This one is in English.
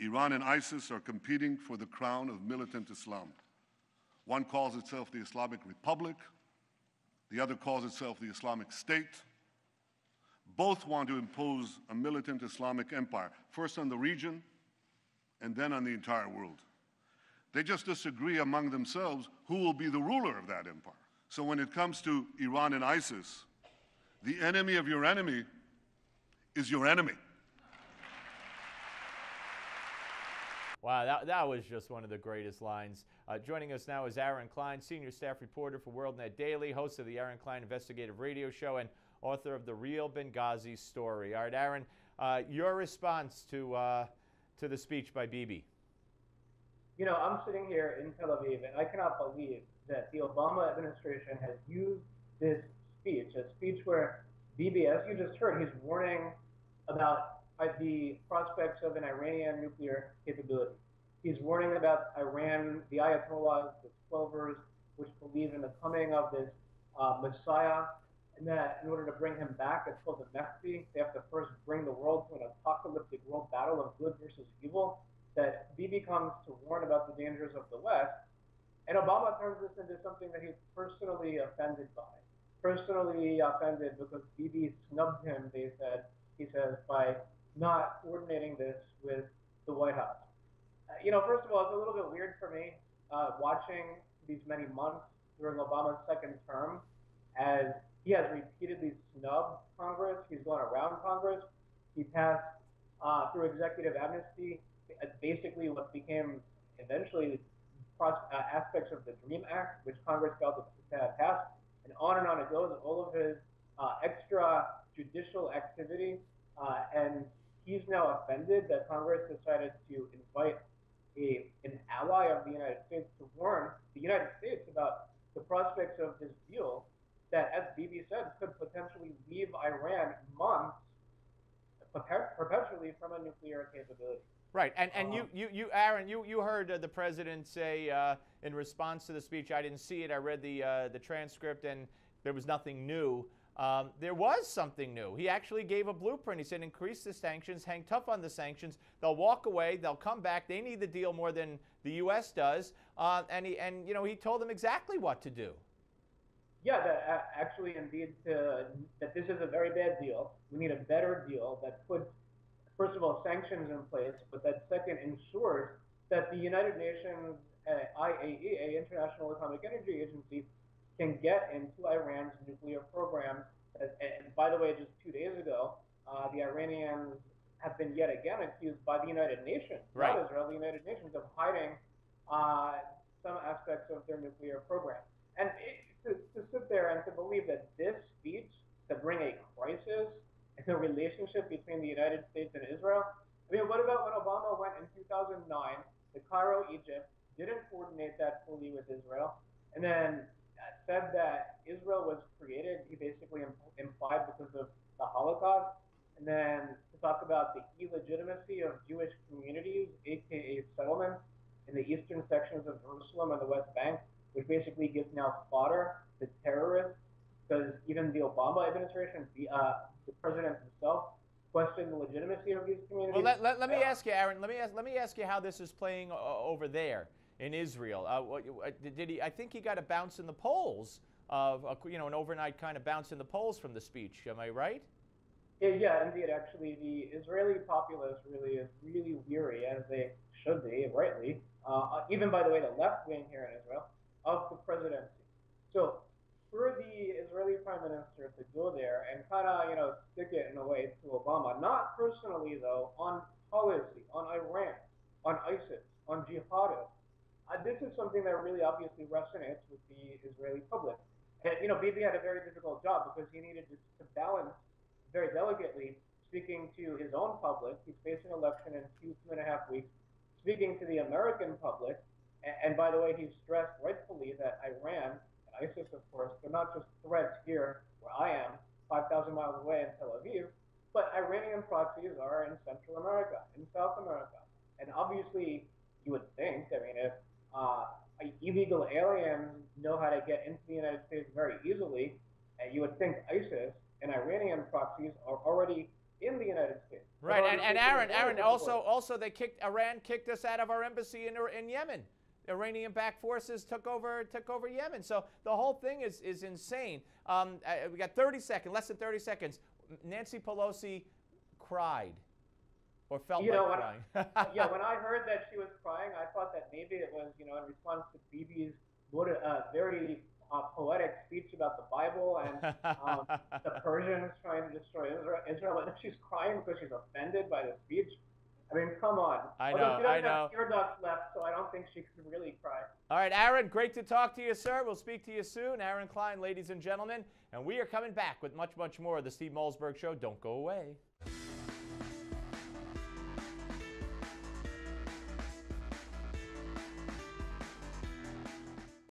Iran and ISIS are competing for the crown of militant Islam. One calls itself the Islamic Republic, the other calls itself the Islamic State. Both want to impose a militant Islamic empire, first on the region and then on the entire world. They just disagree among themselves who will be the ruler of that empire. So when it comes to Iran and ISIS, the enemy of your enemy is your enemy. Wow, that was just one of the greatest lines. Joining us now is Aaron Klein, Senior Staff Reporter for WorldNet Daily, host of the Aaron Klein Investigative Radio Show, and author of the REAL Benghazi Story. All right, Aaron, your response to the speech by Bibi. You know, I'm sitting here in Tel Aviv, and I cannot believe that the Obama administration has used this speech, a speech where Bibi, as you just heard, he's warning about the prospects of an Iranian nuclear capability. He's warning about Iran, the Ayatollahs, the Clovers, which believe in the coming of this Messiah, and that in order to bring him back, it's called the Mehdi, they have to first bring the world to an apocalyptic world battle of good versus evil, that Bibi comes to warn about the dangers of the West, and Obama turns this into something that he's personally offended by. Personally offended because Bibi snubbed him, he says, by not coordinating this with the White House. You know, first of all, it's a little bit weird for me watching these many months during Obama's second term as he has repeatedly snubbed Congress. He's gone around Congress. He passed through executive amnesty basically what became eventually aspects of the DREAM Act, which Congress felt to have passed, and on it goes, all of his extrajudicial activity, and he's now offended that Congress decided to invite an ally of the United States to warn the United States about the prospects of this deal that, as Bibi said, could potentially leave Iran months perpetually from a nuclear capability. Right, and Aaron, you heard the president say in response to the speech, I didn't see it, I read the transcript, and there was nothing new. There was something new. He actually gave a blueprint. He said, increase the sanctions, hang tough on the sanctions. They'll walk away. They'll come back. They need the deal more than the U.S. does. And he told them exactly what to do. Yeah, that actually, indeed, that this is a very bad deal. We need a better deal that puts, first of all, sanctions in place, but that second ensures that the United Nations IAEA, International Atomic Energy Agency, can get into Iran's nuclear program. And by the way, just 2 days ago, the Iranians have been yet again accused by the United Nations, right, not Israel, the United Nations, of hiding some aspects of their nuclear program. And to sit there and to believe that this speech, to bring a crisis in the relationship between the United States and Israel, I mean, what about when Obama went in 2009 to Cairo, Egypt, didn't coordinate that fully with Israel, and then said that Israel was created, he basically implied, because of the Holocaust, and then to talk about the illegitimacy of Jewish communities, aka settlements, in the eastern sections of Jerusalem and the West Bank, which basically gives now fodder to terrorists, because even the Obama administration, the president himself, questioned the legitimacy of these communities. Well, let me ask you, Aaron. Let me ask you how this is playing over there in Israel. Did he? I think he got a bounce in the polls of an overnight kind of bounce in the polls from the speech. Am I right? Yeah, indeed. Actually, the Israeli populace really is really weary, as they should be, rightly. Even, by the way, the left wing here in Israel, of the presidency. So for the Israeli prime minister to go there and kind of stick it in a way to Obama, not personally though, on policy, on Iran, on ISIS, on jihadists. This is something that really obviously resonates with the Israeli public. And Bibi had a very difficult job because he needed to balance very delicately speaking to his own public. He's facing election in 2.5 weeks, speaking to the American public. And by the way, he stressed rightfully that Iran and ISIS, of course, they're not just threats here where I am, 5,000 miles away in Tel Aviv, but Iranian proxies are in Central America, in South America. And obviously, you would think, I mean, if illegal aliens know how to get into the United States very easily, and you would think ISIS and Iranian proxies are already in the United States. Right, and Aaron, also Iran kicked us out of our embassy in Yemen. Iranian-backed forces took over Yemen. So the whole thing is insane. We got 30 seconds, less than 30 seconds. Nancy Pelosi cried, or felt like crying. Yeah, when I heard that she was crying, I thought that maybe it was, in response to Bibi's very poetic speech about the Bible and the Persians trying to destroy Israel. And she's crying because she's offended by the speech. I mean, come on. I Although she doesn't know. have tear ducts left, so I don't think she could really cry. All right, Aaron, great to talk to you, sir. We'll speak to you soon. Aaron Klein, ladies and gentlemen. And we are coming back with much, much more of the Steve Malzberg Show. Don't go away.